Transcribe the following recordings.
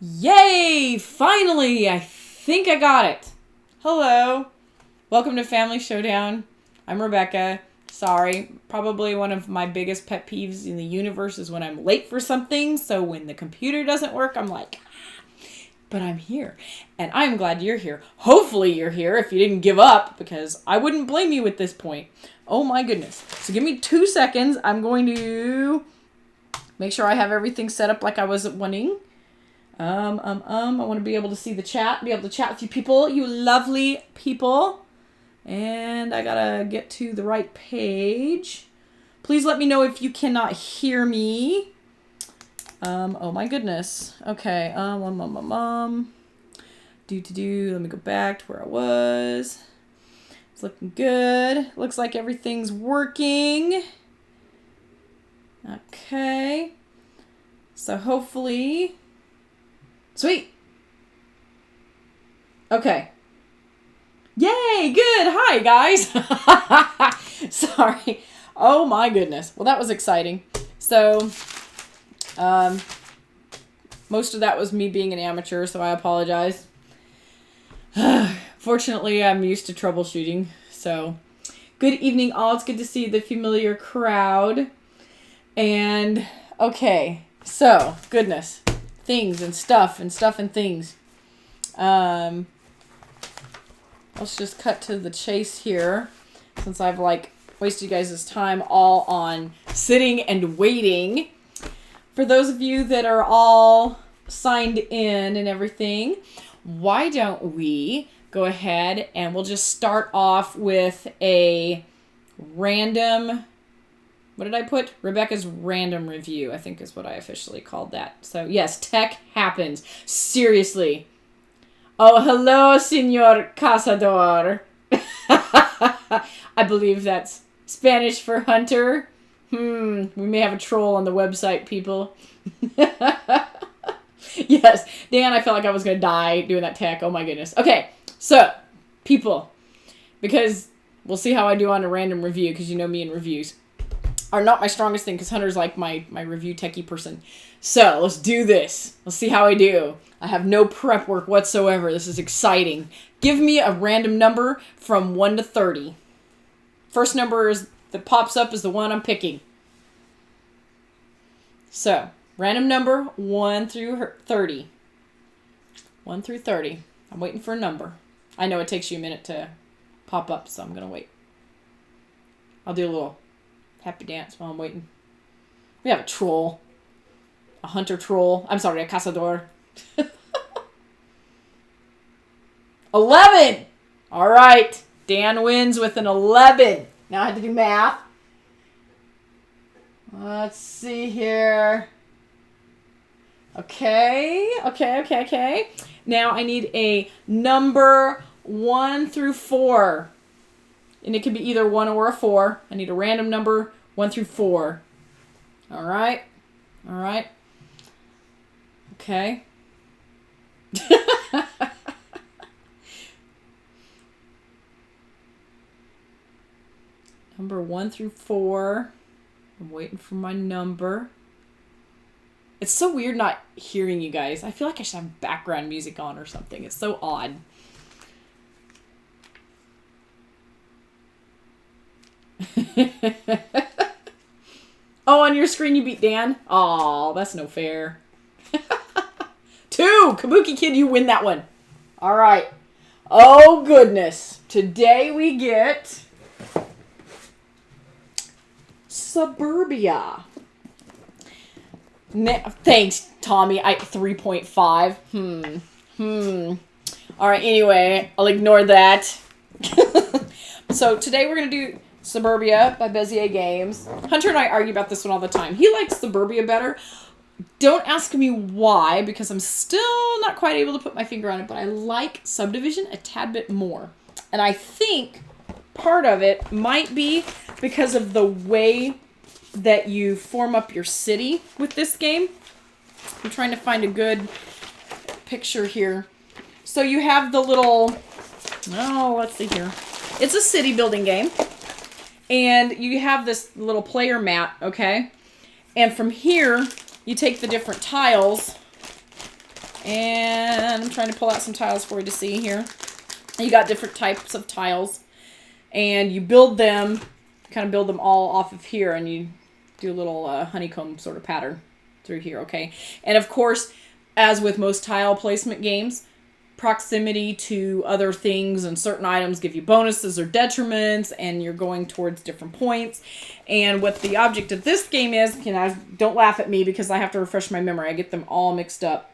Yay! Finally! I think I got it. Hello. Welcome to Family Showdown. I'm Rebecca. Sorry. Probably one of my biggest pet peeves in the universe is when I'm late for something. So when the computer doesn't work, I'm like, but I'm here. And I'm glad you're here. Hopefully you're here if you didn't give up, because I wouldn't blame you at this point. Oh my goodness. So give me 2 seconds. I'm going to make sure I have everything set up like I was wanting. I want to be able to see the chat, be able to chat with you people, you lovely people. And I gotta get to the right page. Please let me know if you cannot hear me. Oh my goodness. Okay, let me go back to where I was. It's looking good. Looks like everything's working. Okay. So hopefully... Sweet. Okay. Yay, good. Hi, guys. Sorry. Oh, my goodness. Well, that was exciting. So, most of that was me being an amateur, so I apologize. Fortunately, I'm used to troubleshooting. So, good evening, all. It's good to see the familiar crowd. And, okay. So, goodness. Things and stuff and things. Let's just cut to the chase here, since I've wasted you guys' time all on sitting and waiting. For those of you that are all signed in and everything, why don't we go ahead and we'll just start off with a random... What did I put? Rebecca's random review, I think is what I officially called that. So, yes, tech happens. Seriously. Oh, hello, Senor Cazador. I believe that's Spanish for hunter. We may have a troll on the website, people. Yes, Dan, I felt like I was going to die doing that tech. Oh, my goodness. Okay, so, people, because we'll see how I do on a random review, because you know me and reviews are not my strongest thing, because Hunter's like my review techie person. So, let's do this. Let's see how I do. I have no prep work whatsoever. This is exciting. Give me a random number from 1 to 30. First number that pops up is the one I'm picking. So, random number 1 through 30. 1 through 30. I'm waiting for a number. I know it takes you a minute to pop up, so I'm going to wait. I'll do a little happy dance while I'm waiting. We have a troll. A hunter troll. I'm sorry, a cazador. 11! Alright. Dan wins with an 11. Now I have to do math. Let's see here. Okay. Now I need a number 1 through 4. And it could be either 1 or a 4. I need a random number 1 through 4. All right. Okay. Number 1 through 4. I'm waiting for my number. It's so weird not hearing you guys. I feel like I should have background music on or something. It's so odd. Oh, on your screen you beat Dan? Aw, that's no fair. 2! Kabuki Kid, you win that one. Alright. Oh, goodness. Today we get... Suburbia. Thanks, Tommy. 3.5. Alright, anyway, I'll ignore that. So today we're going to do Suburbia by Bezier Games. Hunter and I argue about this one all the time. He likes Suburbia better. Don't ask me why, because I'm still not quite able to put my finger on it, but I like Subdivision a tad bit more. And I think part of it might be because of the way that you form up your city with this game. I'm trying to find a good picture here. So you have the little... Oh, let's see here. It's a city building game. And you have this little player mat, okay? And from here, you take the different tiles And I'm trying to pull out some tiles for you to see here. You got different types of tiles. And you build them, kind of build them all off of here. And you do a little honeycomb sort of pattern through here, okay? And of course, as with most tile placement games, proximity to other things and certain items give you bonuses or detriments, and you're going towards different points. And what the object of this game is, don't laugh at me because I have to refresh my memory. I get them all mixed up.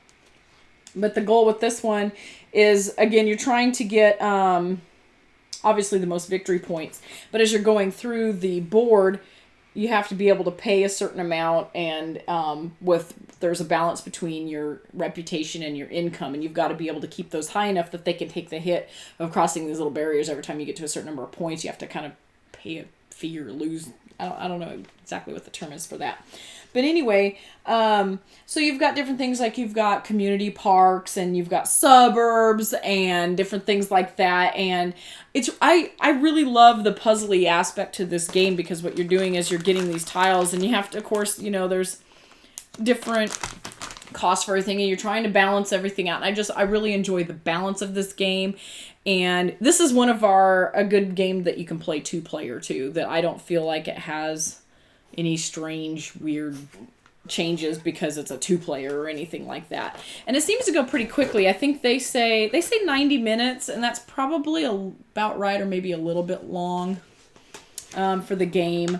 But the goal with this one is, again, you're trying to get, obviously, the most victory points. But as you're going through the board, you have to be able to pay a certain amount, and there's a balance between your reputation and your income, and you've got to be able to keep those high enough that they can take the hit of crossing these little barriers. Every time you get to a certain number of points, you have to kind of pay a fee or lose. I don't know exactly what the term is for that. But anyway, so you've got different things, like you've got community parks and you've got suburbs and different things like that. And I really love the puzzly aspect to this game, because what you're doing is you're getting these tiles, and you have to, of course, there's different costs for everything, and you're trying to balance everything out. And I really enjoy the balance of this game. And this is one of a good game that you can play 2-player too, that I don't feel like it has any strange, weird changes because it's a 2-player or anything like that. And it seems to go pretty quickly. I think they say 90 minutes, and that's probably about right, or maybe a little bit long for the game.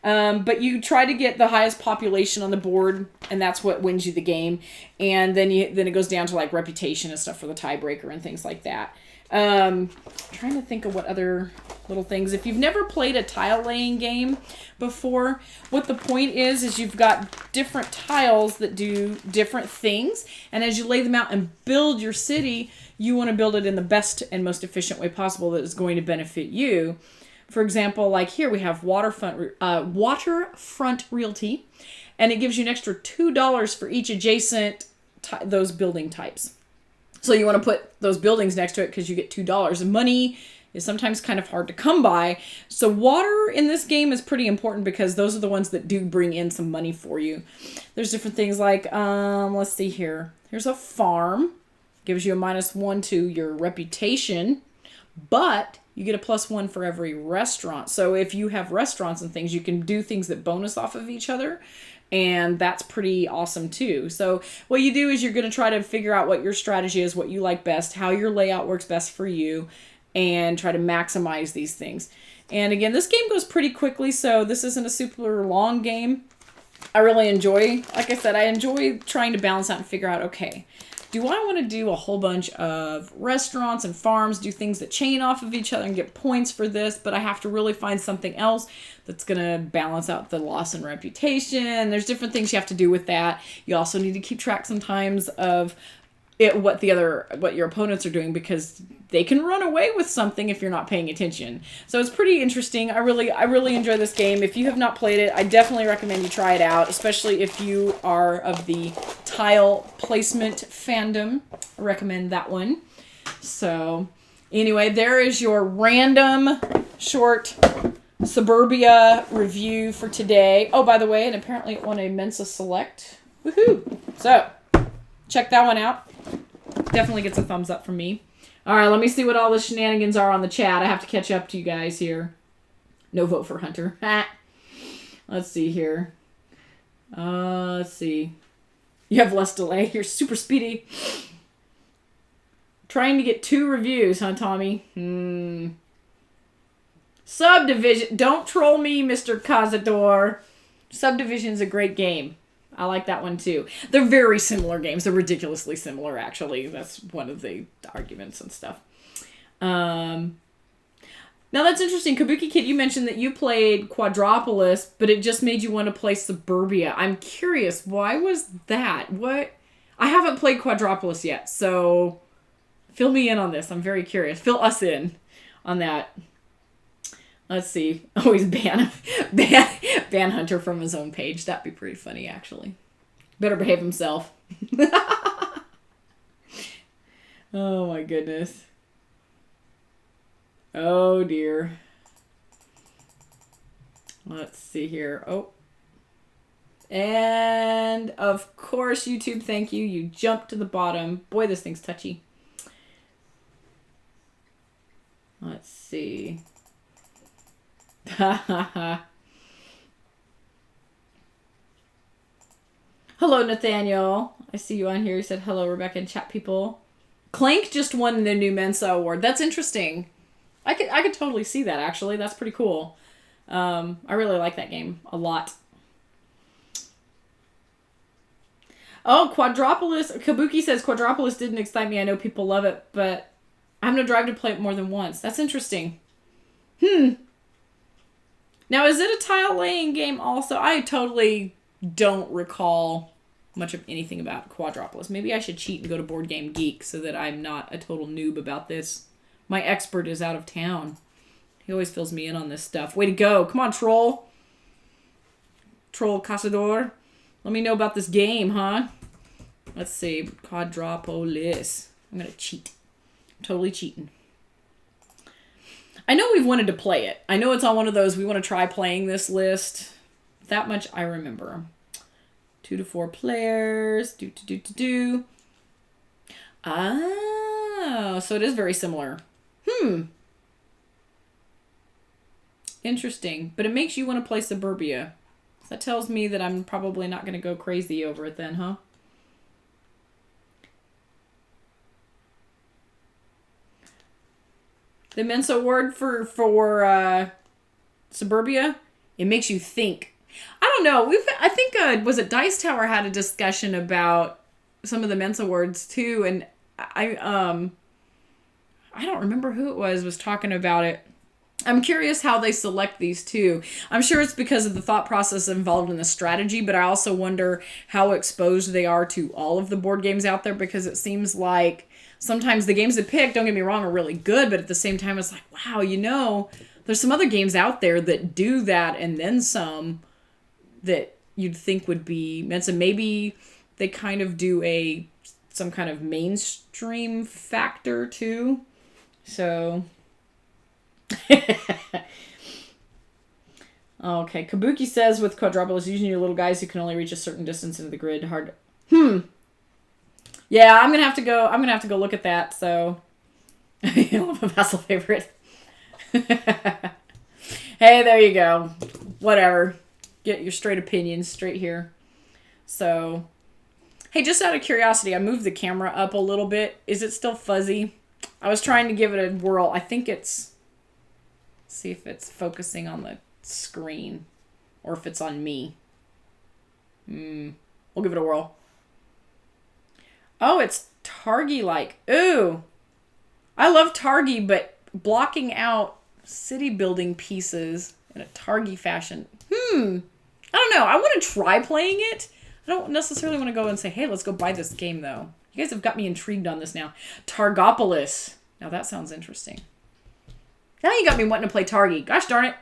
But you try to get the highest population on the board, and that's what wins you the game. And then it goes down to like reputation and stuff for the tiebreaker and things like that. Trying to think of what other little things. If you've never played a tile laying game before, what the point is you've got different tiles that do different things, and as you lay them out and build your city, you want to build it in the best and most efficient way possible that is going to benefit you. For example, like here we have waterfront realty, and it gives you an extra $2 for each adjacent those building types. So you want to put those buildings next to it because you get $2. And money is sometimes kind of hard to come by. So water in this game is pretty important because those are the ones that do bring in some money for you. There's different things like, let's see here. Here's a farm. Gives you a -1 to your reputation, but you get a +1 for every restaurant. So if you have restaurants and things, you can do things that bonus off of each other. And that's pretty awesome too. So what you do is you're going to try to figure out what your strategy is, what you like best, how your layout works best for you, and try to maximize these things. And again, this game goes pretty quickly, so this isn't a super long game. I really enjoy, like I said, I enjoy trying to balance out and figure out, okay, do I want to do a whole bunch of restaurants and farms, do things that chain off of each other and get points for this, but I have to really find something else that's going to balance out the loss in reputation. There's different things you have to do with that. You also need to keep track sometimes of what your opponents are doing, because they can run away with something if you're not paying attention. So it's pretty interesting. I really enjoy this game. If you have not played it, I definitely recommend you try it out, especially if you are of the tile placement fandom. I recommend that one. So anyway, there is your random short Suburbia review for today. Oh, by the way, and apparently it won a Mensa Select. Woohoo! So check that one out. Definitely gets a thumbs up from me. All right, let me see what all the shenanigans are on the chat. I have to catch up to you guys here. No vote for Hunter. Let's see here. Let's see. You have less delay. You're super speedy. Trying to get 2 reviews, huh, Tommy? Subdivision. Don't troll me, Mr. Cazador. Subdivision's a great game. I like that one too. They're very similar games. They're ridiculously similar, actually. That's one of the arguments and stuff. Now that's interesting. Kabuki Kid, you mentioned that you played Quadropolis, but it just made you want to play Suburbia. I'm curious, why was that? What? I haven't played Quadropolis yet, so fill me in on this. I'm very curious. Fill us in on that. Let's see. Oh, he's ban Hunter from his own page. That'd be pretty funny, actually. Better behave himself. Oh, my goodness. Oh, dear. Let's see here. Oh. And of course, YouTube, thank you. You jumped to the bottom. Boy, this thing's touchy. Let's see. Hello, Nathaniel. I see you on here. You said hello, Rebecca, and chat people. Clank just won the new Mensa award. That's interesting. I could totally see that, actually. That's pretty cool. I really like that game a lot. Oh, Quadropolis. Kabuki says Quadropolis didn't excite me. I know people love it, but I have no drive to play it more than once. That's interesting. Now, is it a tile laying game also? I totally don't recall much of anything about Quadropolis. Maybe I should cheat and go to Board Game Geek so that I'm not a total noob about this. My expert is out of town. He always fills me in on this stuff. Way to go. Come on, troll. Troll Cazador. Let me know about this game, huh? Let's see. Quadropolis. I'm going to cheat. I'm totally cheating. I know we've wanted to play it. I know it's on one of those we want to try playing this list. That much I remember. 2 to 4 players. Oh, so it is very similar. Interesting. But it makes you want to play Suburbia. So that tells me that I'm probably not going to go crazy over it then, huh? The Mensa award for Suburbia, it makes you think. I don't know. I think was it Dice Tower had a discussion about some of the Mensa awards too, and I don't remember who it was talking about it. I'm curious how they select these two. I'm sure it's because of the thought process involved in the strategy, but I also wonder how exposed they are to all of the board games out there, because it seems like sometimes the games they pick, don't get me wrong, are really good, but at the same time, it's like, wow, there's some other games out there that do that and then some that you'd think would be Mensa. Maybe they kind of do some kind of mainstream factor too. So, okay. Kabuki says with Quadropolis, using your little guys who can only reach a certain distance into the grid, hard. Yeah, I'm gonna have to go look at that. So, I love a vassal favorite. Hey, there you go. Whatever. Get your straight opinions straight here. So, hey, just out of curiosity, I moved the camera up a little bit. Is it still fuzzy? I was trying to give it a whirl. I think it's... see if it's focusing on the screen or if it's on me. We'll give it a whirl. Oh, it's Targy-like. Ooh. I love Targy, but blocking out city building pieces in a Targy fashion. I don't know. I want to try playing it. I don't necessarily want to go and say, hey, let's go buy this game, though. You guys have got me intrigued on this now. Targopolis. Now that sounds interesting. Now you got me wanting to play Targy. Gosh darn it.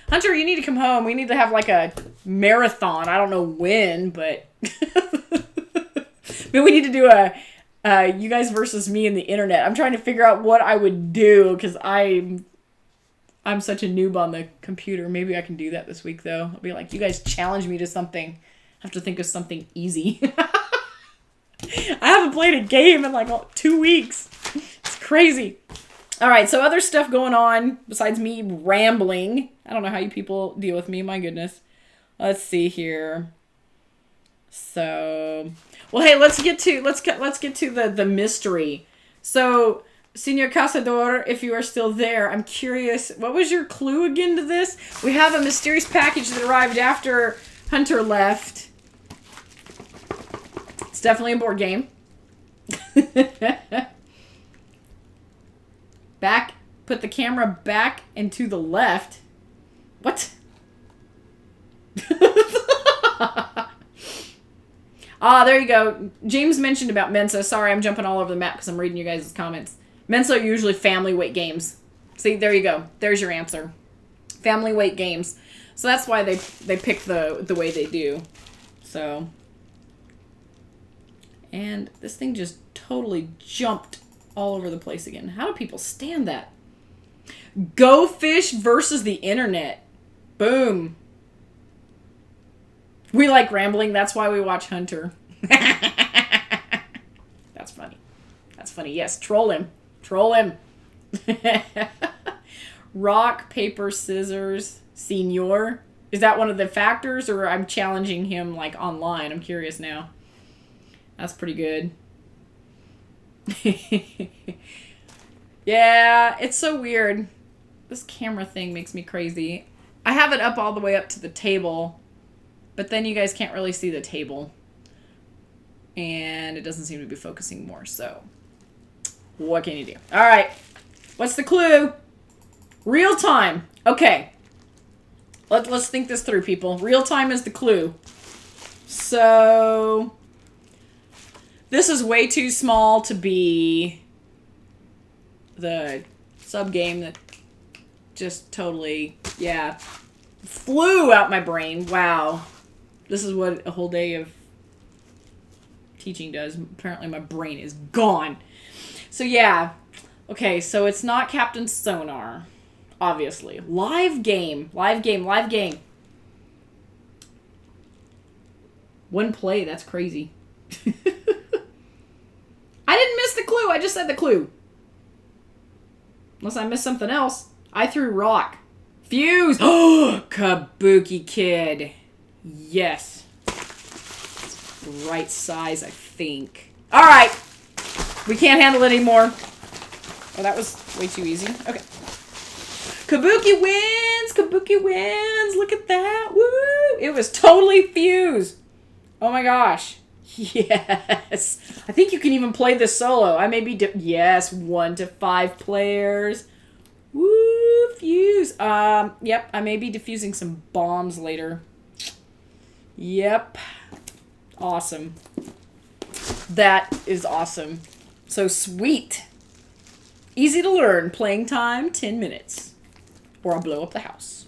Hunter, you need to come home. We need to have like a marathon. I don't know when, but... but we need to do a you guys versus me and the internet. I'm trying to figure out what I would do because I'm such a noob on the computer. Maybe I can do that this week, though. I'll be like, you guys challenge me to something. I have to think of something easy. I haven't played a game in like 2 weeks. It's crazy. All right, so other stuff going on besides me rambling. I don't know how you people deal with me. My goodness. Let's see here. So, well, hey, let's get to the mystery. So, Senor Cazador, if you are still there, I'm curious, what was your clue again to this? We have a mysterious package that arrived after Hunter left. It's definitely a board game. Put the camera back and to the left. What? There you go. James mentioned about Mensa. Sorry, I'm jumping all over the map because I'm reading you guys' comments. Mensa are usually family weight games. See, there you go. There's your answer. Family weight games. So that's why they pick the way they do. So. And this thing just totally jumped all over the place again. How do people stand that? Go Fish versus the internet. Boom. We like rambling. That's why we watch Hunter. That's funny. That's funny. Yes, troll him. Troll him. Rock, paper, scissors, senior. Is that one of the factors, or I'm challenging him like online? I'm curious now. That's pretty good. Yeah, it's so weird. This camera thing makes me crazy. I have it up all the way up to the table, but then you guys can't really see the table. And it doesn't seem to be focusing more, so what can you do? All right, what's the clue? Real time. Okay, let's think this through, people. Real time is the clue. So this is way too small to be the sub game that just totally, yeah, flew out my brain. Wow, this is what a whole day of teaching does. Apparently my brain is gone. So yeah, okay, so it's not Captain Sonar, obviously. Live game. One play, that's crazy. I didn't miss the clue, I just said the clue. Unless I missed something else. I threw rock. Fuse! Oh, Kabuki Kid. Yes. The right size, I think. All right. We can't handle it anymore. Oh, that was way too easy. Okay. Kabuki wins! Kabuki wins! Look at that! Woo! It was totally Fuse. Oh my gosh. Yes. I think you can even play this solo. I may be... yes, 1 to 5 players. Woo! Fuse. Yep, I may be defusing some bombs later. Yep. Awesome. That is awesome. So sweet. Easy to learn. Playing time, 10 minutes. Or I'll blow up the house.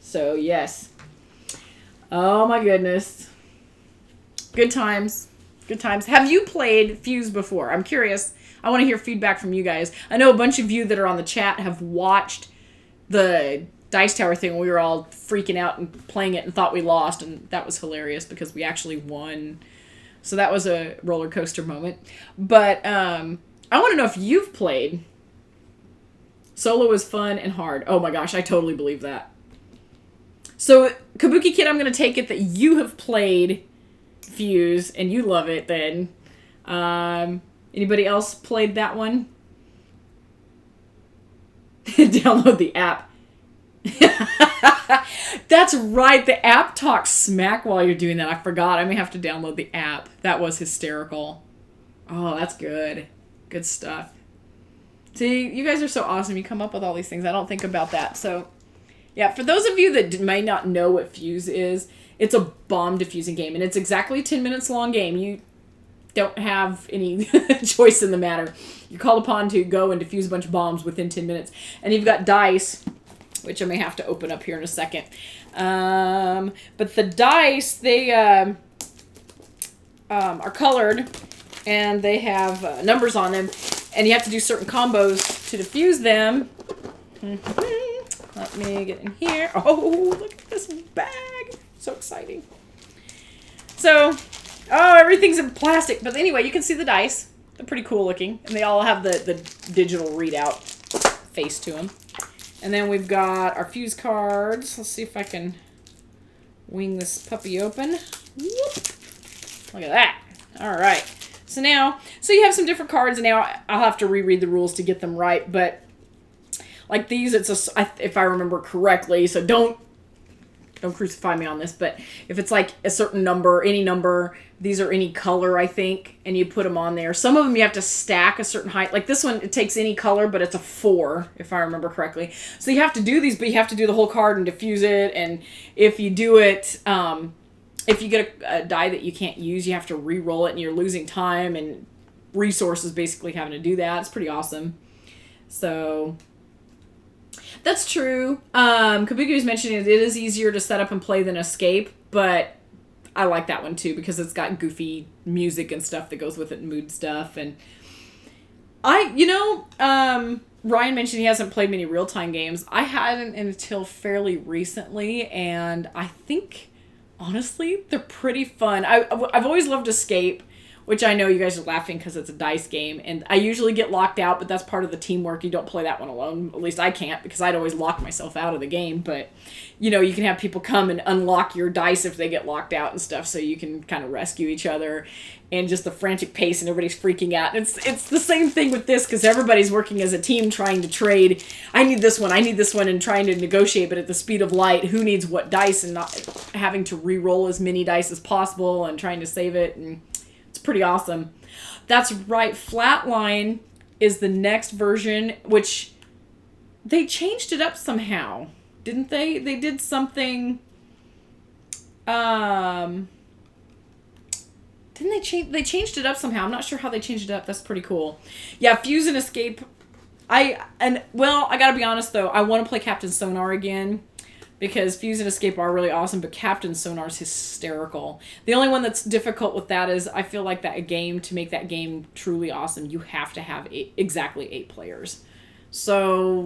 So, yes. Oh my goodness. Good times. Good times. Have you played Fuse before? I'm curious. I want to hear feedback from you guys. I know a bunch of you that are on the chat have watched the Dice Tower thing. We were all freaking out and playing it and thought we lost, and that was hilarious because we actually won. So that was a roller coaster moment. But I want to know if you've played. Solo is fun and hard. Oh my gosh, I totally believe that. So, Kabuki Kid, I'm going to take it that you have played Fuse and you love it then. Anybody else played that one? Download the app. That's right. The app talks smack while you're doing that. I forgot. I may have to download the app. That was hysterical. Oh, that's good. Good stuff. See, you guys are so awesome. You come up with all these things. I don't think about that. So, yeah, for those of you that may not know what Fuse is, it's a bomb defusing game. And it's exactly a 10 minutes long game. You don't have any choice in the matter. You're called upon to go and defuse a bunch of bombs within 10 minutes. And you've got dice, which I may have to open up here in a second. But the dice, they are colored, and they have numbers on them. And you have to do certain combos to defuse them. Let me get in here. Oh, look at this bag. So exciting. So, oh, everything's in plastic. But anyway, you can see the dice. They're pretty cool looking. And they all have the digital readout face to them. And then we've got our Fuse cards. Let's see if I can wing this puppy open. Whoop. Look at that. All right. So now, you have some different cards. And now I'll have to reread the rules to get them right. But like these, if I remember correctly, so don't crucify me on this, but if it's like a certain number, any number, these are any color, I think, and you put them on there. Some of them you have to stack a certain height. Like this one, it takes any color, but it's a 4, if I remember correctly. So you have to do these, but you have to do the whole card and diffuse it. And if you do it, if you get a die that you can't use, you have to re-roll it, and you're losing time and resources basically having to do that. It's pretty awesome. So that's true. Kabuki was mentioning it is easier to set up and play than Escape, but I like that one too because it's got goofy music and stuff that goes with it, and mood stuff. And Ryan mentioned he hasn't played many real-time games. I hadn't until fairly recently, and I think honestly, they're pretty fun. I've always loved Escape, which I know you guys are laughing because it's a dice game, and I usually get locked out, but that's part of the teamwork. You don't play that one alone. At least I can't, because I'd always lock myself out of the game. But, you know, you can have people come and unlock your dice if they get locked out and stuff, so you can kind of rescue each other. And just the frantic pace, and everybody's freaking out. It's the same thing with this, because everybody's working as a team trying to trade. I need this one, and trying to negotiate, but at the speed of light, who needs what dice, and not having to re-roll as many dice as possible and trying to save it. And it's pretty awesome. That's right. Flatline is the next version, which they changed it up somehow, didn't they? They did something. Didn't they change? They changed it up somehow. I'm not sure how they changed it up. That's pretty cool. Yeah, Fuse and Escape. I gotta be honest though. I want to play Captain Sonar again, because Fuse and Escape are really awesome, but Captain Sonar is hysterical. The only one that's difficult with that is I feel like to make that game truly awesome, you have to have exactly 8 players. So,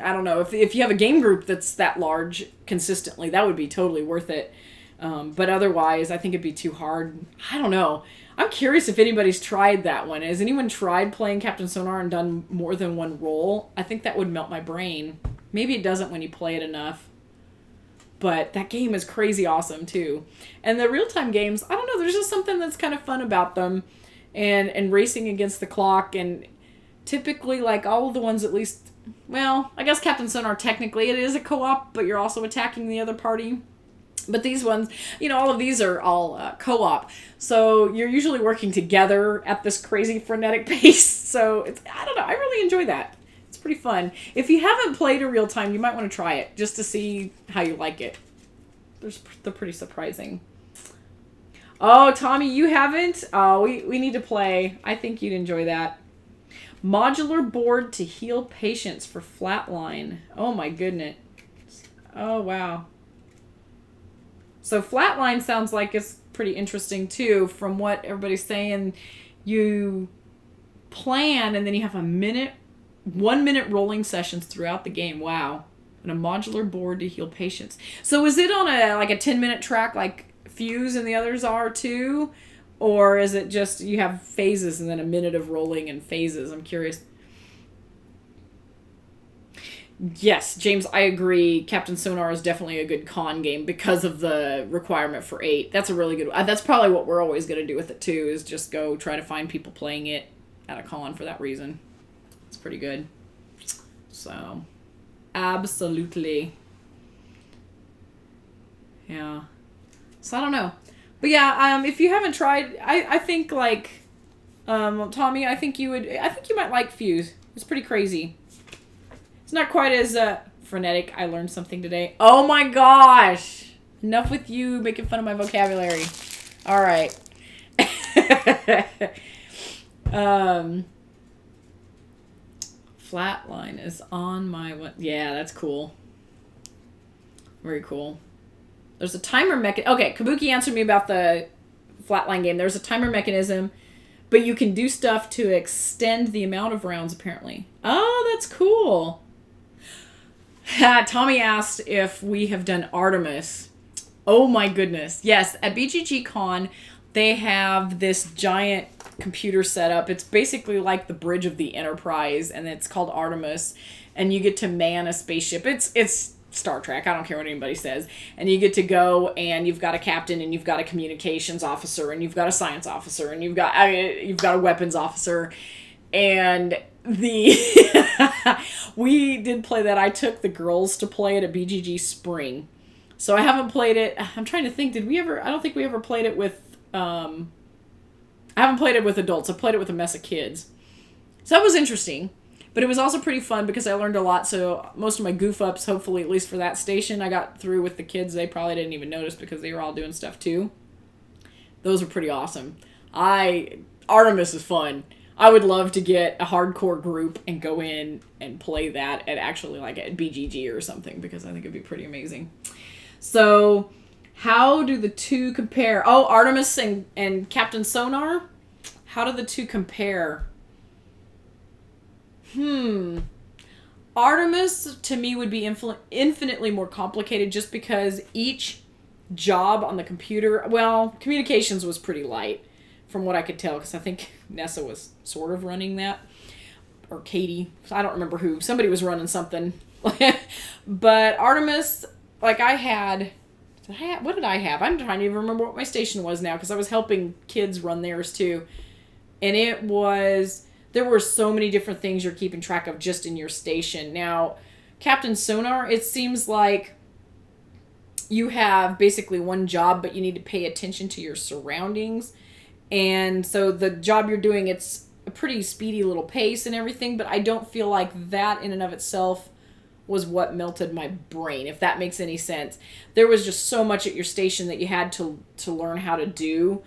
I don't know. If you have a game group that's that large consistently, that would be totally worth it. But otherwise, I think it'd be too hard. I don't know. I'm curious if anybody's tried that one. Has anyone tried playing Captain Sonar and done more than one roll? I think that would melt my brain. Maybe it doesn't when you play it enough. But that game is crazy awesome, too. And the real-time games, I don't know, there's just something that's kind of fun about them. And racing against the clock. And typically, like, all of the ones at least... Well, I guess Captain Sonar, technically, it is a co-op, but you're also attacking the other party. But these ones, all of these are all co-op. So you're usually working together at this crazy frenetic pace. So, I don't know, I really enjoy that. It's pretty fun. If you haven't played a real time, you might want to try it just to see how you like it. They're pretty surprising. Oh, Tommy, you haven't? Oh, we need to play. I think you'd enjoy that. Modular board to heal patients for Flatline. Oh, my goodness. Oh, wow. So Flatline sounds like it's pretty interesting, too. From what everybody's saying, you plan, and then you have 1 minute rolling sessions throughout the game. Wow. And a modular board to heal patients. So is it on a 10-minute track like Fuse and the others are too? Or is it just you have phases and then a minute of rolling and phases? I'm curious. Yes, James, I agree. Captain Sonar is definitely a good con game because of the requirement for 8. That's a really good one. That's probably what we're always going to do with it too, is just go try to find people playing it at a con for that reason. It's pretty good. So, absolutely. Yeah. So, I don't know. But yeah, if you haven't tried, I think Tommy, I think you might like Fuse. It's pretty crazy. It's not quite as frenetic. I learned something today. Oh my gosh! Enough with you making fun of my vocabulary. All right. Flatline is on my one. Yeah, that's cool. Very cool. There's a timer mechanism. Okay, Kabuki answered me about the Flatline game. There's a timer mechanism, but you can do stuff to extend the amount of rounds, apparently. Oh, that's cool. Tommy asked if we have done Artemis. Oh my goodness. Yes, at BGG Con, they have this giant computer setup. It's basically like the bridge of the Enterprise, and it's called Artemis, and you get to man a spaceship. It's Star Trek. I don't care what anybody says. And you get to go, and you've got a captain, and you've got a communications officer, and you've got a science officer, and you've got a weapons officer, and we did play that. I took the girls to play it at BGG Spring. So I haven't played it. I'm trying to think. Did we ever? I don't think we ever played it with. I haven't played it with adults. I played it with a mess of kids. So that was interesting. But it was also pretty fun because I learned a lot. So most of my goof ups, hopefully, at least for that station, I got through with the kids. They probably didn't even notice because they were all doing stuff too. Those were pretty awesome. Artemis is fun. I would love to get a hardcore group and go in and play that at actually like at BGG or something, because I think it'd be pretty amazing. So, how do the two compare? Oh, Artemis and Captain Sonar? How do the two compare? Artemis, to me, would be infinitely more complicated just because each job on the computer. Well, communications was pretty light from what I could tell, because I think Nessa was sort of running that. Or Katie. I don't remember who. Somebody was running something. But Artemis, like what did I have? I'm trying to even remember what my station was now, because I was helping kids run theirs too. And there were so many different things you're keeping track of just in your station. Now, Captain Sonar, it seems like you have basically one job, but you need to pay attention to your surroundings. And so the job you're doing, it's a pretty speedy little pace and everything, but I don't feel like that in and of itself was what melted my brain, if that makes any sense. There was just so much at your station that you had to learn how to do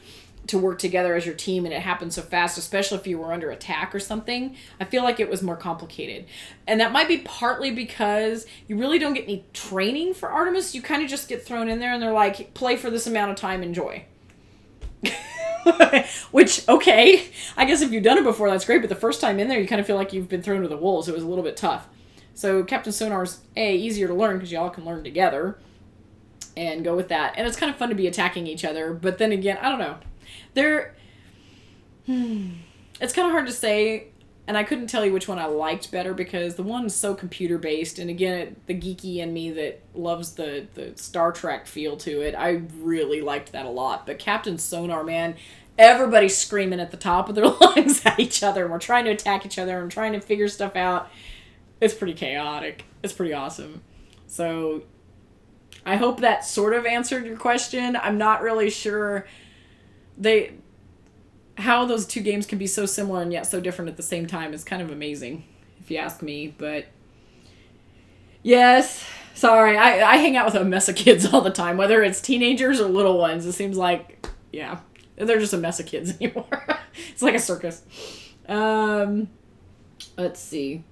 to work together as your team, and it happened so fast, especially if you were under attack or something. I feel like it was more complicated. And that might be partly because you really don't get any training for Artemis. You kind of just get thrown in there and they're like, play for this amount of time, enjoy. Which, okay, I guess if you've done it before, that's great, but the first time in there, you kind of feel like you've been thrown to the wolves. It was a little bit tough. So Captain Sonar's, easier to learn because y'all can learn together and go with that. And it's kind of fun to be attacking each other, but then again, I don't know. It's kind of hard to say, and I couldn't tell you which one I liked better, because the one's so computer-based, and again, the geeky in me that loves the Star Trek feel to it, I really liked that a lot. But Captain Sonar, man, everybody's screaming at the top of their lungs at each other, and we're trying to attack each other and trying to figure stuff out. It's pretty chaotic. It's pretty awesome. So I hope that sort of answered your question. I'm not really sure how those two games can be so similar and yet so different at the same time is kind of amazing, if you ask me. But yes, sorry, I hang out with a mess of kids all the time, whether it's teenagers or little ones. It seems like, yeah, they're just a mess of kids anymore. It's like a circus. Let's see.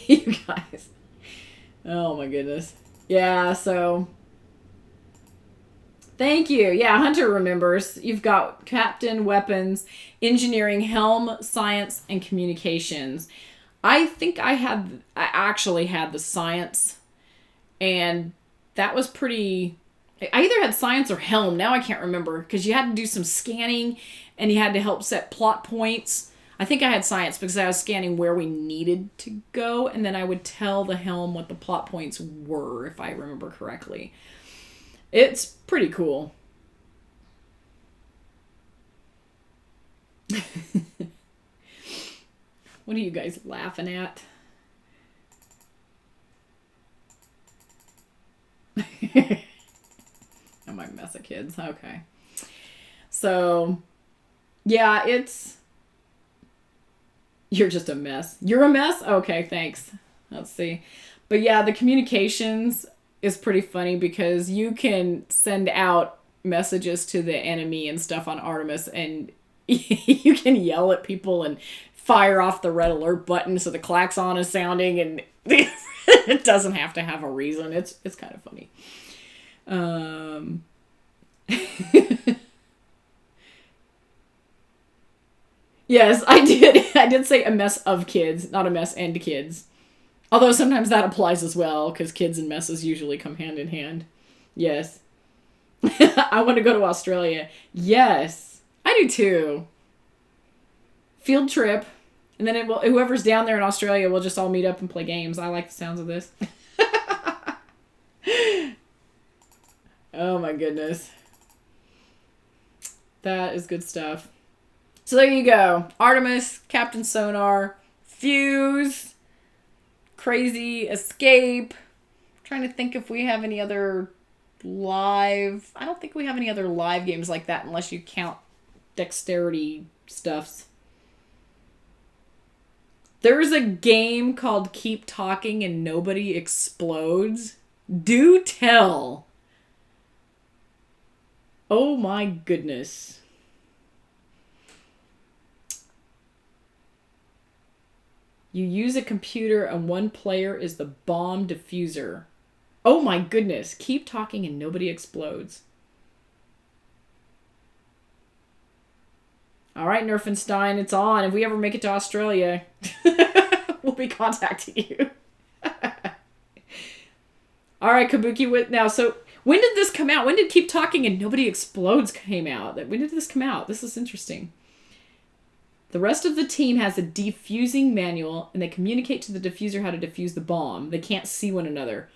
You guys. Oh my goodness. Yeah, so thank you. Yeah, Hunter remembers. You've got Captain, Weapons, Engineering, Helm, Science, and Communications. I think I actually had the Science, and that was pretty... I either had Science or Helm. Now I can't remember, because you had to do some scanning and you had to help set plot points. I think I had Science because I was scanning where we needed to go, and then I would tell the Helm what the plot points were, if I remember correctly. It's pretty cool. What are you guys laughing at? Oh, my mess of kids. Okay. So, yeah, you're just a mess. You're a mess? Okay, thanks. Let's see. But yeah, the communications is pretty funny because you can send out messages to the enemy and stuff on Artemis, and you can yell at people and fire off the red alert button so the klaxon is sounding, and it doesn't have to have a reason. It's kind of funny. Yes, I did. I did say a mess of kids, not a mess and kids. Although sometimes that applies as well, because kids and messes usually come hand in hand. Yes. I want to go to Australia. Yes, I do too. Field trip. And then whoever's down there in Australia will just all meet up and play games. I like the sounds of this. Oh my goodness. That is good stuff. So there you go. Artemis, Captain Sonar, Fuse, Crazy, Escape. I'm trying to think if we have any other live... I don't think we have any other live games like that unless you count dexterity stuffs. There's a game called Keep Talking and Nobody Explodes. Do tell. Oh my goodness. You use a computer and one player is the bomb diffuser. Oh my goodness. Keep talking and nobody explodes. All right, Nerfenstein, it's on. If we ever make it to Australia, we'll be contacting you. All right, Kabuki. Now, so when did this come out? When did Keep Talking and Nobody Explodes came out? When did this come out? This is interesting. The rest of the team has a defusing manual, and they communicate to the diffuser how to defuse the bomb. They can't see one another.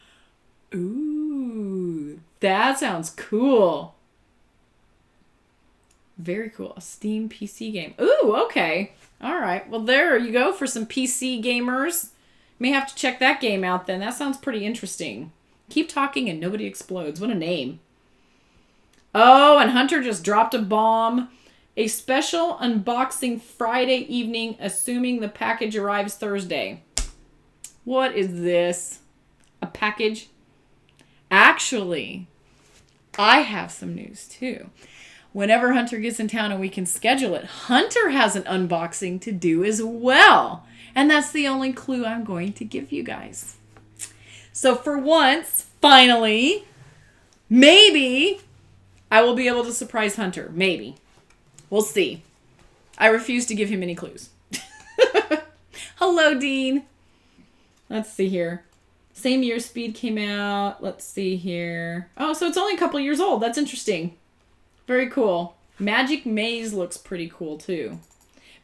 Ooh, that sounds cool. Very cool. A Steam PC game. Ooh, okay. All right. Well, there you go for some PC gamers. May have to check that game out then. That sounds pretty interesting. Keep Talking and Nobody Explodes. What a name. Oh, and Hunter just dropped a bomb. A special unboxing Friday evening, assuming the package arrives Thursday. What is this? A package? Actually, I have some news too. Whenever Hunter gets in town and we can schedule it, Hunter has an unboxing to do as well. And that's the only clue I'm going to give you guys. So for once, finally, maybe I will be able to surprise Hunter. Maybe. We'll see. I refuse to give him any clues. Hello, Dean. Let's see here. Same year Speed came out. Let's see here. Oh, so it's only a couple years old. That's interesting. Very cool. Magic Maze looks pretty cool, too.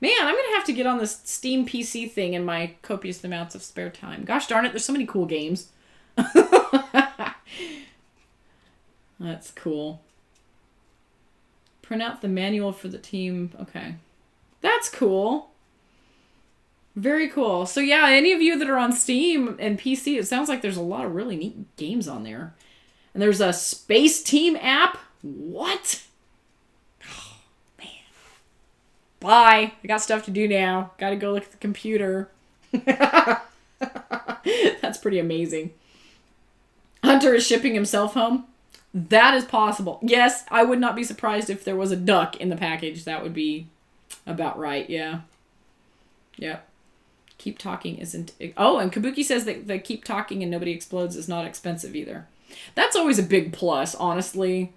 Man, I'm going to have to get on this Steam PC thing in my copious amounts of spare time. Gosh darn it, there's so many cool games. That's cool. Print out the manual for the team. Okay. That's cool. Very cool. So yeah, any of you that are on Steam and PC, it sounds like there's a lot of really neat games on there. And there's a Space Team app. What? Oh, man. Bye. I got stuff to do now. Got to go look at the computer. That's pretty amazing. Hunter is shipping himself home. That is possible. Yes, I would not be surprised if there was a duck in the package. That would be about right, yeah. Yep. Keep Talking isn't... Oh, and Kabuki says that the Keep Talking and Nobody Explodes is not expensive either. That's always a big plus, honestly.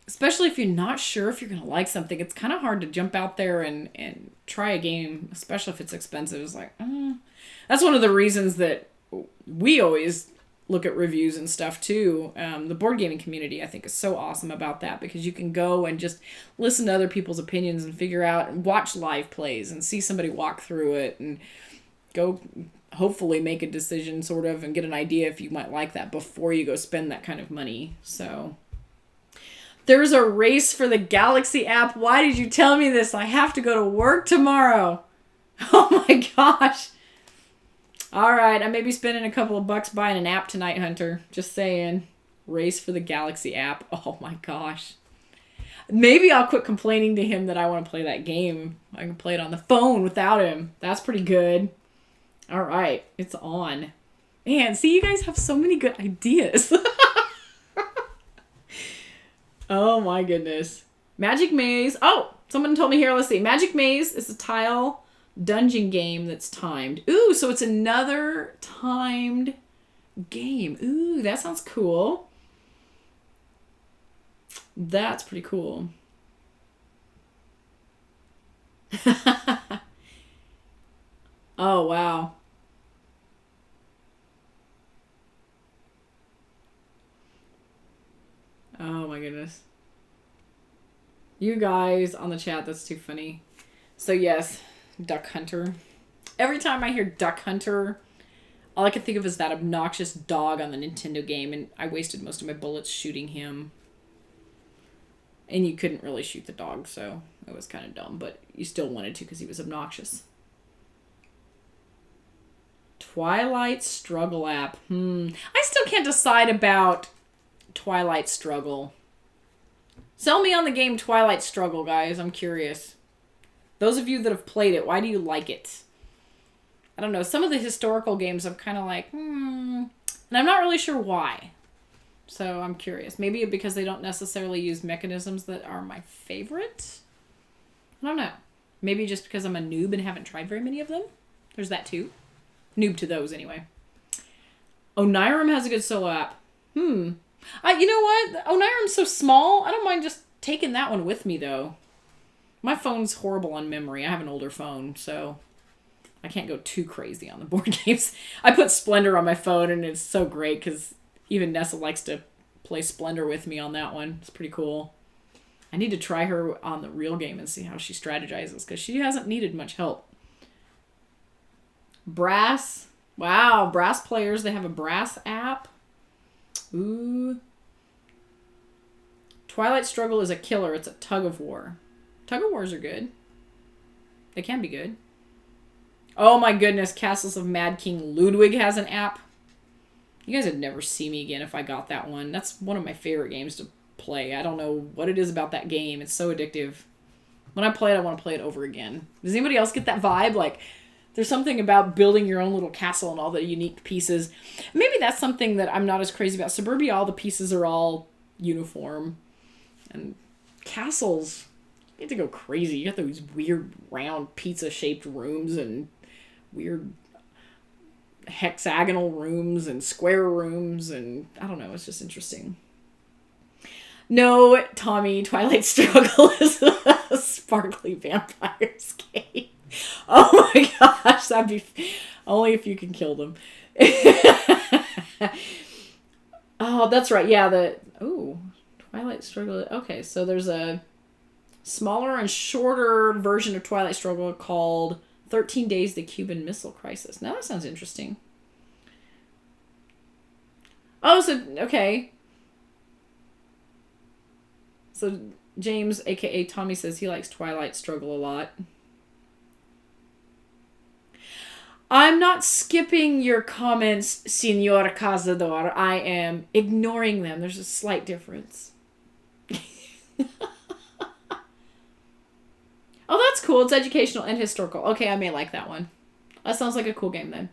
Especially if you're not sure if you're going to like something. It's kind of hard to jump out there and try a game, especially if it's expensive. It's like, That's one of the reasons that we always look at reviews and stuff too. The board gaming community, I think, is so awesome about that because you can go and just listen to other people's opinions and figure out and watch live plays and see somebody walk through it and go hopefully make a decision sort of and get an idea if you might like that before you go spend that kind of money. So there's a race for the Galaxy app. Why did you tell me this? I have to go to work tomorrow. Oh my gosh. All right, I may be spending a couple of bucks buying an app tonight, Hunter. Just saying. Race for the Galaxy app. Oh my gosh. Maybe I'll quit complaining to him that I want to play that game. I can play it on the phone without him. That's pretty good. All right, it's on. Man, see, you guys have so many good ideas. Oh my goodness. Magic Maze. Oh, someone told me here. Let's see. Magic Maze is a tile dungeon game that's timed. Ooh, so it's another timed game. Ooh, that sounds cool. That's pretty cool. Oh, wow. Oh my goodness. You guys on the chat, that's too funny. So yes, Duck Hunter. Every time I hear Duck Hunter, all I can think of is that obnoxious dog on the Nintendo game, and I wasted most of my bullets shooting him. And you couldn't really shoot the dog, so it was kind of dumb, but you still wanted to because he was obnoxious. Twilight Struggle app. I still can't decide about Twilight Struggle. Sell me on the game Twilight Struggle, guys. I'm curious. Those of you that have played it, why do you like it? I don't know. Some of the historical games I'm kind of like, and I'm not really sure why. So I'm curious. Maybe because they don't necessarily use mechanisms that are my favorite? I don't know. Maybe just because I'm a noob and haven't tried very many of them? There's that too. Noob to those anyway. Onirim has a good solo app. You know what? Onirim's so small. I don't mind just taking that one with me though. My phone's horrible on memory. I have an older phone, so I can't go too crazy on the board games. I put Splendor on my phone, and it's so great because even Nessa likes to play Splendor with me on that one. It's pretty cool. I need to try her on the real game and see how she strategizes because she hasn't needed much help. Brass. Wow, Brass players. They have a Brass app. Ooh. Twilight Struggle is a killer. It's a tug of war. Tug of wars are good. They can be good. Oh my goodness, Castles of Mad King Ludwig has an app. You guys would never see me again if I got that one. That's one of my favorite games to play. I don't know what it is about that game. It's so addictive. When I play it, I want to play it over again. Does anybody else get that vibe? Like, there's something about building your own little castle and all the unique pieces. Maybe that's something that I'm not as crazy about. Suburbia, all the pieces are all uniform. And castles, you get to go crazy. You got those weird round pizza-shaped rooms and weird hexagonal rooms and square rooms, and I don't know, it's just interesting. No, Tommy, Twilight Struggle is a sparkly vampires game. Oh my gosh, that'd be only if you can kill them. Oh, that's right. Yeah, Twilight Struggle. Okay, so there's a smaller and shorter version of Twilight Struggle called 13 Days, the Cuban Missile Crisis. Now that sounds interesting. Oh, so, okay. So James, a.k.a. Tommy, says he likes Twilight Struggle a lot. I'm not skipping your comments, Senor Cazador. I am ignoring them. There's a slight difference. Oh, that's cool. It's educational and historical. Okay, I may like that one. That sounds like a cool game then.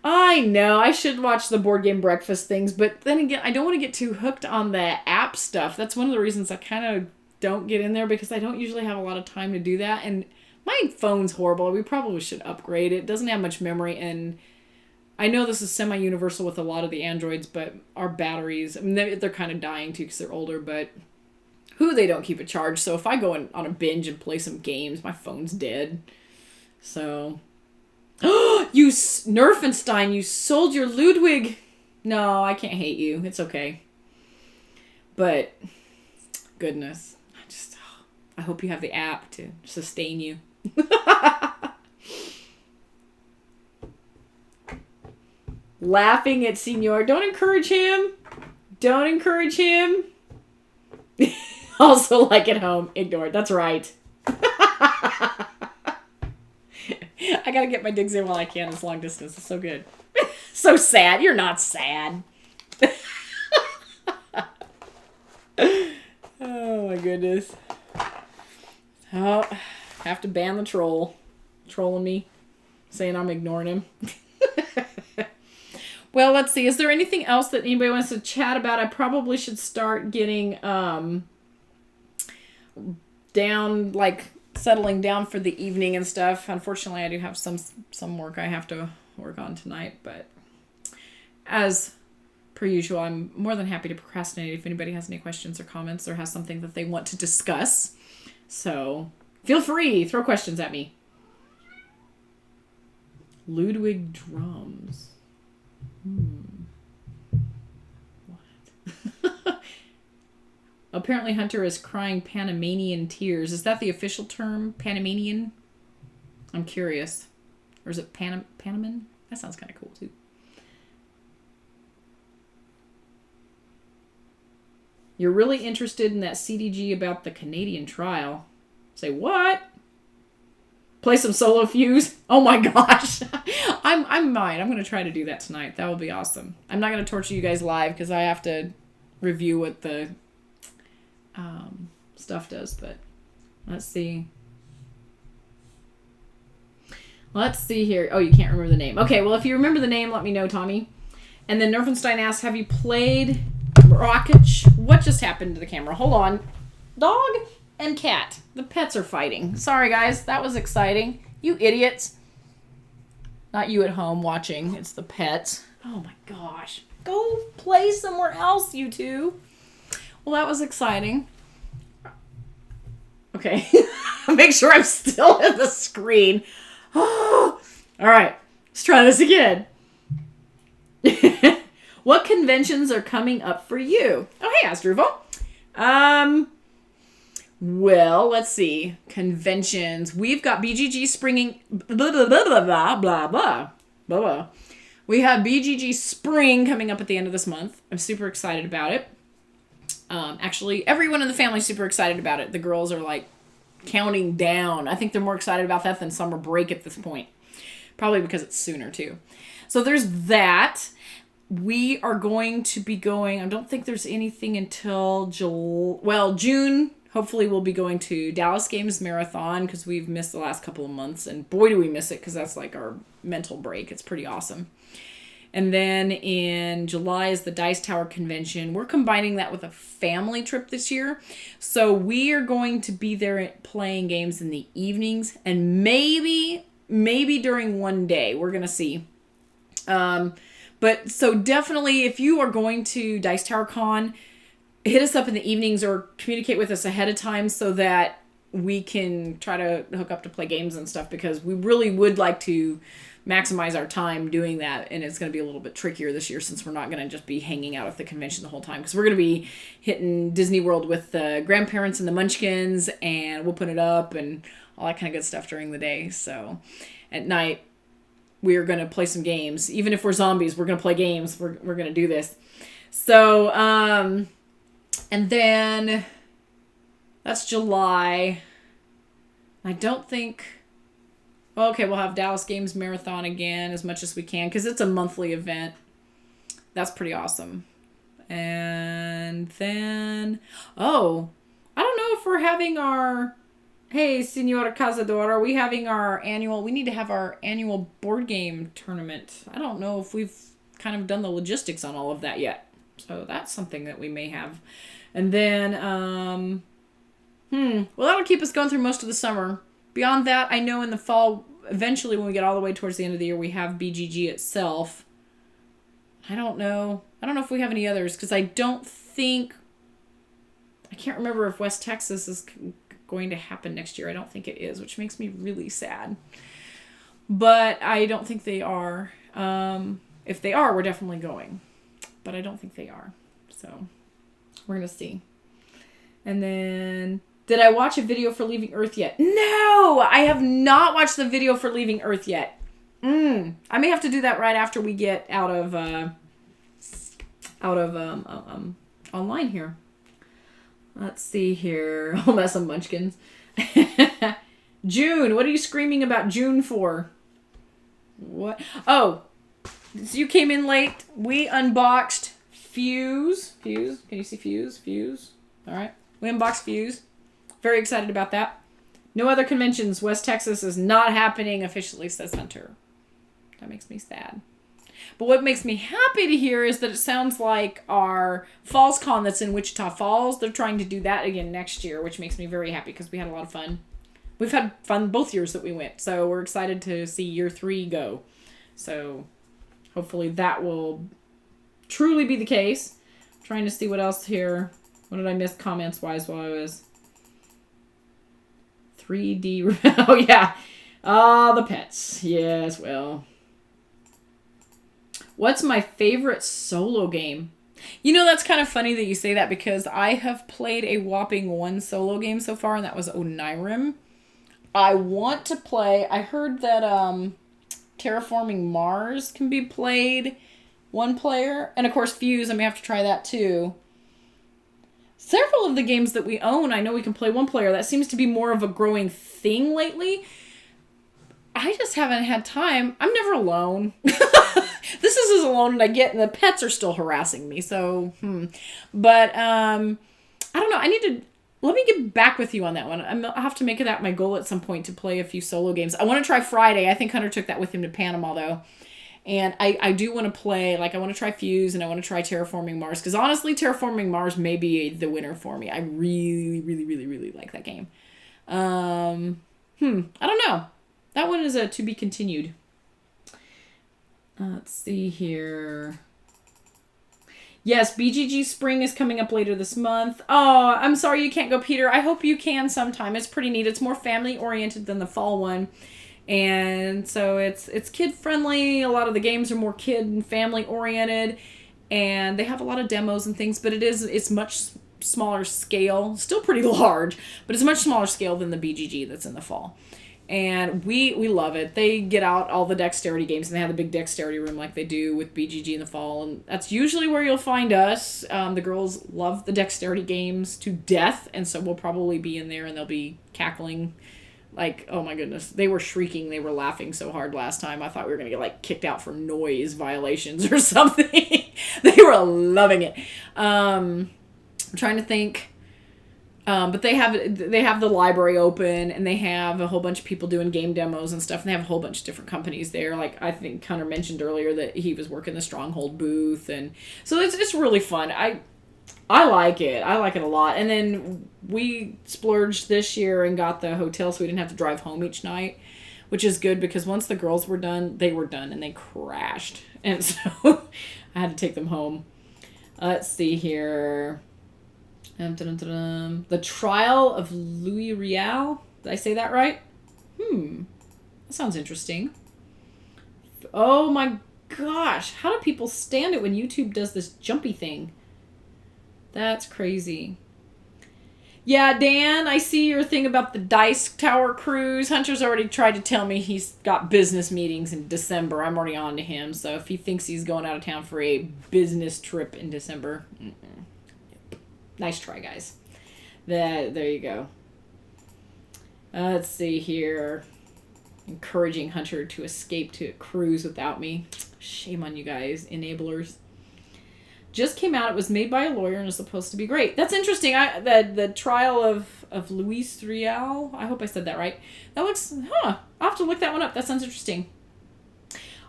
I know. I should watch the board game breakfast things, but then again, I don't want to get too hooked on the app stuff. That's one of the reasons I kind of don't get in there because I don't usually have a lot of time to do that. And my phone's horrible. We probably should upgrade it. It doesn't have much memory, and I know this is semi-universal with a lot of the Androids, but our batteries, I mean, they're kind of dying too because they're older, but they don't keep it charged. So if I go on a binge and play some games, my phone's dead. So, you Nerfenstein, you sold your Ludwig. No, I can't hate you. It's okay. But, goodness, I hope you have the app to sustain you. Laughing at Senor. Don't encourage him. Don't encourage him. Also, like at home, ignored. That's right. I gotta get my digs in while I can. It's long distance. It's so good. So sad. You're not sad. Oh my goodness. Oh, have to ban the troll. Trolling me. Saying I'm ignoring him. Well, let's see. Is there anything else that anybody wants to chat about? I probably should start getting down, like settling down for the evening and stuff. Unfortunately, I do have some work I have to work on tonight, but as per usual, I'm more than happy to procrastinate if anybody has any questions or comments or has something that they want to discuss. So feel free, throw questions at me. Ludwig drums. What? Apparently Hunter is crying Panamanian tears. Is that the official term? Panamanian? I'm curious. Or is it Panaman? That sounds kind of cool too. You're really interested in that CDG about the Canadian trial. Say what? Play some solo fuse? Oh my gosh. I'm mine. I'm going to try to do that tonight. That will be awesome. I'm not going to torture you guys live because I have to review what the stuff does, but let's see. Let's see here. Oh, you can't remember the name. Okay, well, if you remember the name, let me know, Tommy. And then Nerfenstein asks, have you played Rocketch? What just happened to the camera? Hold on. Dog and cat. The pets are fighting. Sorry, guys. That was exciting. You idiots. Not you at home watching. It's the pets. Oh, my gosh. Go play somewhere else, you two. Well, that was exciting. Okay. Make sure I'm still in the screen. All right. Let's try this again. What conventions are coming up for you? Oh, hey, Asdrubal. Well, let's see. Conventions. We've got BGG springing. Blah, blah, blah, blah, blah, blah, blah, blah. We have BGG Spring coming up at the end of this month. I'm super excited about it. Actually, everyone in the family is super excited about it. The girls are like counting down. I think they're more excited about that than summer break at this point. Probably because it's sooner too. So there's that. We are going to be going, I don't think there's anything until June. Hopefully we'll be going to Dallas Games Marathon because we've missed the last couple of months. And boy, do we miss it because that's like our mental break. It's pretty awesome. And then in July is the Dice Tower Convention. We're combining that with a family trip this year. So we are going to be there playing games in the evenings and maybe during one day. We're going to see. But so definitely if you are going to Dice Tower Con, hit us up in the evenings or communicate with us ahead of time so that we can try to hook up to play games and stuff because we really would like to maximize our time doing that, and it's going to be a little bit trickier this year since we're not going to just be hanging out at the convention the whole time because we're going to be hitting Disney World with the grandparents and the munchkins, and we'll put it up and all that kind of good stuff during the day. So at night we are going to play some games. Even if we're zombies, we're going to play games. We're going to do this. So and then that's July. I don't think... Okay, we'll have Dallas Games Marathon again as much as we can because it's a monthly event. That's pretty awesome. And then... Oh, I don't know if we're having our... Hey, Senora Cazador, are we having our annual... We need to have our annual board game tournament. I don't know if we've kind of done the logistics on all of that yet. So that's something that we may have. And then... Well, that'll keep us going through most of the summer. Beyond that, I know in the fall, eventually when we get all the way towards the end of the year, we have BGG itself. I don't know if we have any others because I don't think... I can't remember if West Texas is going to happen next year. I don't think it is, which makes me really sad. But I don't think they are. If they are, we're definitely going. But I don't think they are. So we're going to see. And then... Did I watch a video for Leaving Earth yet? No! I have not watched the video for Leaving Earth yet. I may have to do that right after we get out of online here. Let's see here. I'll mess up munchkins. June. What are you screaming about June for? What? Oh. So you came in late. We unboxed Fuse. Fuse. Can you see Fuse? Fuse. All right. We unboxed Fuse. Very excited about that. No other conventions. West Texas is not happening officially, says Hunter. That makes me sad. But what makes me happy to hear is that it sounds like our Falls Con that's in Wichita Falls, they're trying to do that again next year, which makes me very happy because we had a lot of fun. We've had fun both years that we went, so we're excited to see year 3 go. So hopefully that will truly be the case. I'm trying to see what else here. What did I miss comments-wise while I was... 3D... Oh, yeah. The pets. Yes, well... What's my favorite solo game? You know, that's kind of funny that you say that because I have played a whopping 1 solo game so far, and that was Onirim. I want to play... I heard that Terraforming Mars can be played 1 player. And, of course, Fuse. I may have to try that, too. Several of the games that we own, I know we can play 1 player. That seems to be more of a growing thing lately. I just haven't had time. I'm never alone. This is as alone as I get, and the pets are still harassing me. So, But, I don't know. I need to... Let me get back with you on that one. I'll have to make that my goal at some point to play a few solo games. I want to try Friday. I think Hunter took that with him to Panama, though. And I do want to play, like, I want to try Fuse and I want to try Terraforming Mars. Because honestly, Terraforming Mars may be the winner for me. I really, really, really, really like that game. I don't know. That one is a to be continued. Let's see here. Yes, BGG Spring is coming up later this month. Oh, I'm sorry you can't go, Peter. I hope you can sometime. It's pretty neat. It's more family-oriented than the fall one. And so it's kid-friendly. A lot of the games are more kid and family-oriented. And they have a lot of demos and things, but it's much smaller scale. Still pretty large, but it's a much smaller scale than the BGG that's in the fall. And we love it. They get out all the dexterity games, and they have the big dexterity room like they do with BGG in the fall. And that's usually where you'll find us. The girls love the dexterity games to death, and so we'll probably be in there, and they'll be cackling. Like, oh my goodness. They were shrieking. They were laughing so hard last time. I thought we were going to get, like, kicked out for noise violations or something. They were loving it. I'm trying to think. But they have the library open, and they have a whole bunch of people doing game demos and stuff, and they have a whole bunch of different companies there. Like, I think Hunter mentioned earlier that he was working the Stronghold booth, and so it's really fun. I like it. I like it a lot. And then we splurged this year and got the hotel so we didn't have to drive home each night, which is good because once the girls were done, they were done, and they crashed. And so I had to take them home. Let's see here. The Trial of Louis Riel. Did I say that right? That sounds interesting. Oh my gosh. How do people stand it when YouTube does this jumpy thing? That's crazy. Yeah, Dan, I see your thing about the Dice Tower cruise. Hunter's already tried to tell me he's got business meetings in December. I'm already on to him. So if he thinks he's going out of town for a business trip in December, nice try, guys. There you go. Let's see here. Encouraging Hunter to escape to a cruise without me. Shame on you guys, enablers. Just came out. It was made by a lawyer and is supposed to be great. That's interesting. The Trial of Luis Riel. I hope I said that right. That looks, I'll have to look that one up. That sounds interesting.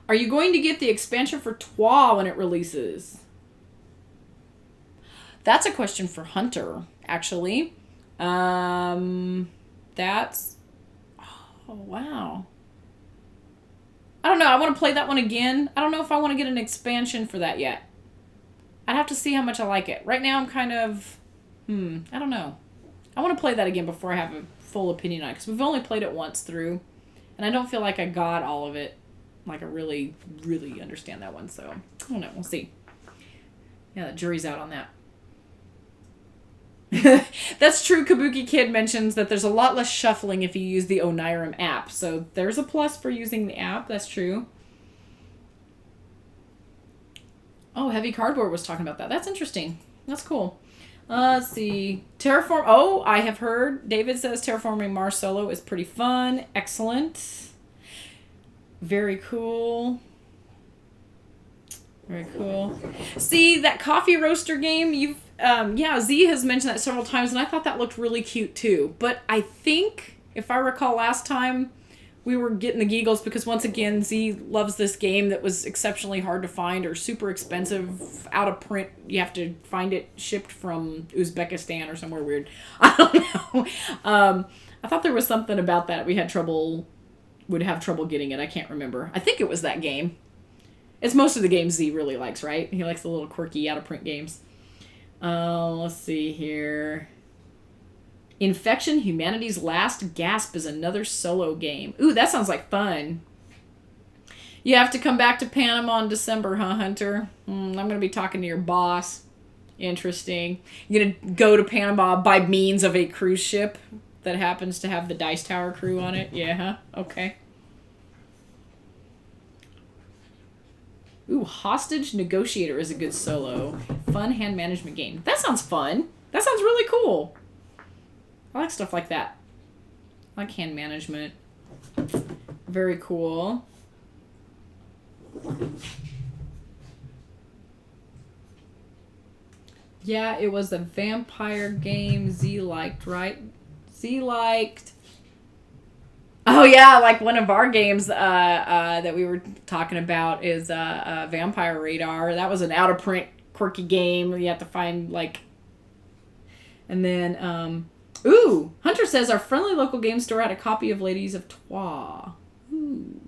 Are you going to get the expansion for Trois when it releases? That's a question for Hunter, actually. That's... Oh, wow. I don't know. I want to play that one again. I don't know if I want to get an expansion for that yet. I'd have to see how much I like it. Right now I'm kind of... I don't know. I want to play that again before I have a full opinion on it. Because we've only played it once through. And I don't feel like I got all of it. Like I really, really understand that one. So, I don't know. We'll see. Yeah, the jury's out on that. That's true. Kabuki Kid mentions that there's a lot less shuffling if you use the Onirim app. So there's a plus for using the app. That's true. Oh, Heavy Cardboard was talking about that. That's interesting. That's cool. Let's see. Terraform. Oh, I have heard. David says Terraforming Mars Solo is pretty fun. Excellent. Very cool. Very cool. See, that coffee roaster game, you've... Z has mentioned that several times, and I thought that looked really cute, too. But I think, if I recall last time, we were getting the giggles because, once again, Z loves this game that was exceptionally hard to find or super expensive, out of print. You have to find it shipped from Uzbekistan or somewhere weird. I don't know. I thought there was something about that. We would have trouble getting it. I can't remember. I think it was that game. It's most of the games Z really likes, right? He likes the little quirky out-of-print games. Let's see here. Infection, Humanity's Last Gasp is another solo game. Ooh, that sounds like fun. You have to come back to Panama in December, huh, Hunter? I'm going to be talking to your boss. Interesting. You're going to go to Panama by means of a cruise ship that happens to have the Dice Tower crew on it? Yeah, huh? Okay. Ooh, Hostage Negotiator is a good solo. Fun hand management game. That sounds fun. That sounds really cool. I like stuff like that. I like hand management. Very cool. Yeah, it was a vampire game Z liked, right? Z liked... Oh, yeah, like one of our games that we were talking about is Vampire Radar. That was an out-of-print quirky game. You have to find, like... And then, ooh, Hunter says our friendly local game store had a copy of Ladies of Trois. Ooh.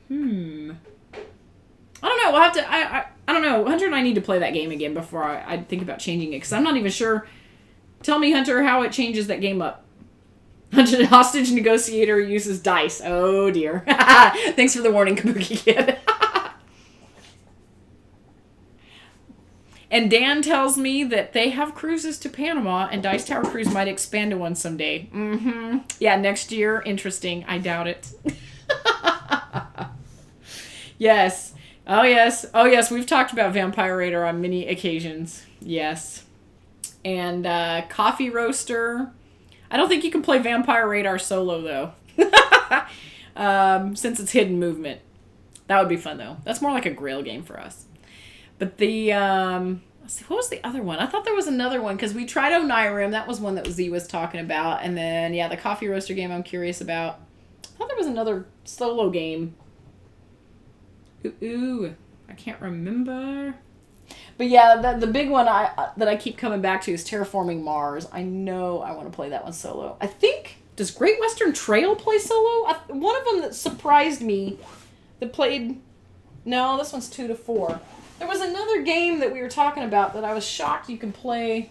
I don't know. We'll have to... I don't know. Hunter and I need to play that game again before I think about changing it, because I'm not even sure. Tell me, Hunter, how it changes that game up. Hunter, hostage negotiator uses dice. Oh, dear. Thanks for the warning, Kabuki Kid. And Dan tells me that they have cruises to Panama, and Dice Tower Cruise might expand to one someday. Mm-hmm. Yeah, next year. Interesting. I doubt it. Yes. Oh, yes. Oh, yes. We've talked about Vampire Raider on many occasions. Yes. And Coffee Roaster. I don't think you can play Vampire Radar solo, though. Since it's hidden movement. That would be fun, though. That's more like a Grail game for us. But the, let's see, what was the other one? I thought there was another one, because we tried Onirim. That was one that Z was talking about. And then, yeah, the Coffee Roaster game I'm curious about. I thought there was another solo game. Ooh, I can't remember. But yeah, the big one that I keep coming back to is Terraforming Mars. I know I want to play that one solo. I think, does Great Western Trail play solo? One of them that surprised me that played, no, this one's 2 to 4. There was another game that we were talking about that I was shocked you could play.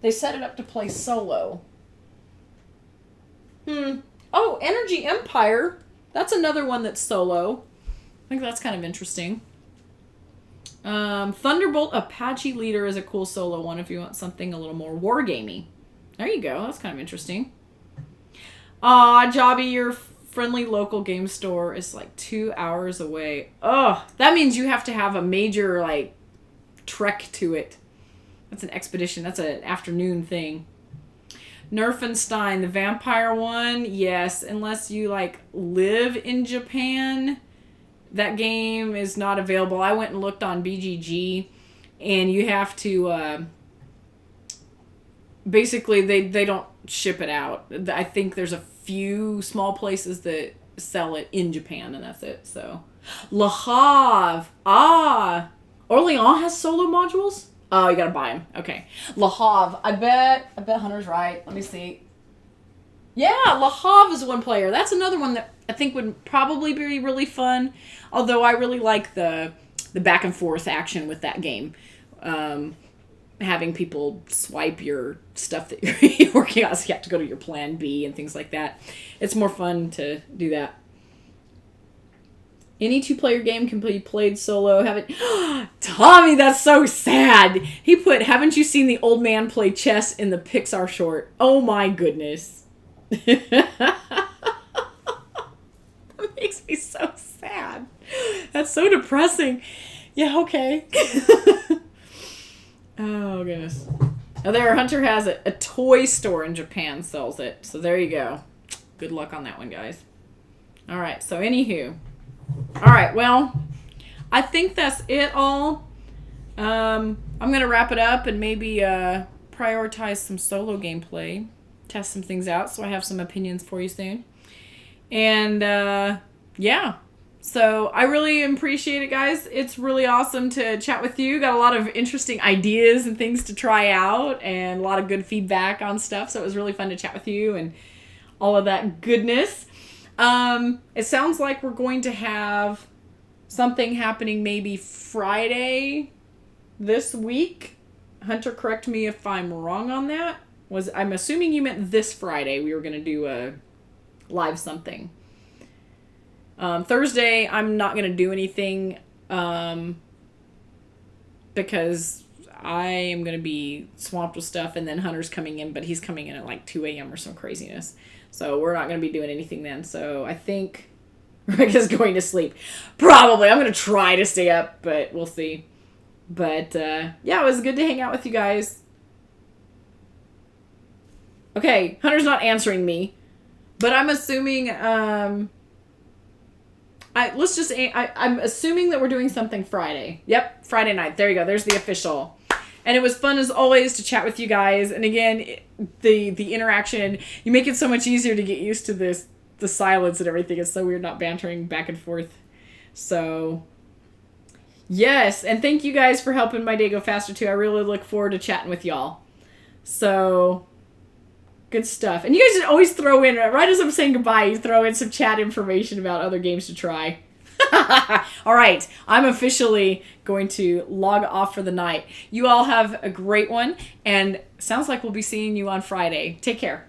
They set it up to play solo. Oh, Energy Empire. That's another one that's solo. I think that's kind of interesting. Thunderbolt Apache Leader is a cool solo one if you want something a little more wargamey. There you go. That's kind of interesting. Aw, Jobby, your friendly local game store is like 2 hours away. Oh, that means you have to have a major, like, trek to it. That's an expedition. That's an afternoon thing. Nerfenstein, the vampire one. Yes, unless you, like, live in Japan, that game is not available. I went and looked on BGG, and you have to, basically, they don't ship it out. I think there's a few small places that sell it in Japan, and that's it. So, Le Havre. Ah, Orléans has solo modules. Oh, you gotta buy them. Okay, Le Havre. I bet Hunter's right. Let me see. Yeah, Le Havre is one player. That's another one that I think would probably be really fun. Although I really like the back and forth action with that game. Having people swipe your stuff that you're working on, so you have to go to your plan B and things like that. It's more fun to do that. Any 2-player game can be played solo. Tommy, that's so sad. He put, haven't you seen the old man play chess in the Pixar short? Oh my goodness. That makes me so sad. That's so depressing. Yeah, okay. Oh, goodness. Oh, there, Hunter has it. A toy store in Japan sells it. So there you go. Good luck on that one, guys. All right, so anywho. All right, well, I think that's it all. I'm going to wrap it up and maybe prioritize some solo gameplay. Test some things out so I have some opinions for you soon. And, yeah. So I really appreciate it, guys. It's really awesome to chat with you. Got a lot of interesting ideas and things to try out and a lot of good feedback on stuff. So it was really fun to chat with you and all of that goodness. It sounds like we're going to have something happening maybe Friday this week. Hunter, correct me if I'm wrong on that. I'm assuming you meant this Friday we were going to do a live something. Thursday, I'm not going to do anything because I am going to be swamped with stuff, and then Hunter's coming in, but he's coming in at like 2 a.m. or some craziness. So we're not going to be doing anything then. So I think Rebecca's going to sleep. Probably. I'm going to try to stay up, but we'll see. But yeah, it was good to hang out with you guys. Okay, Hunter's not answering me, but I'm assuming... I'm assuming that we're doing something Friday. Yep, Friday night. There you go. There's the official. And it was fun as always to chat with you guys. And again, the interaction, you make it so much easier to get used to this, the silence and everything. It's so weird not bantering back and forth. So, yes. And thank you guys for helping my day go faster too. I really look forward to chatting with y'all. So, good stuff. And you guys always throw in, right as I'm saying goodbye, you throw in some chat information about other games to try. All right. I'm officially going to log off for the night. You all have a great one. And sounds like we'll be seeing you on Friday. Take care.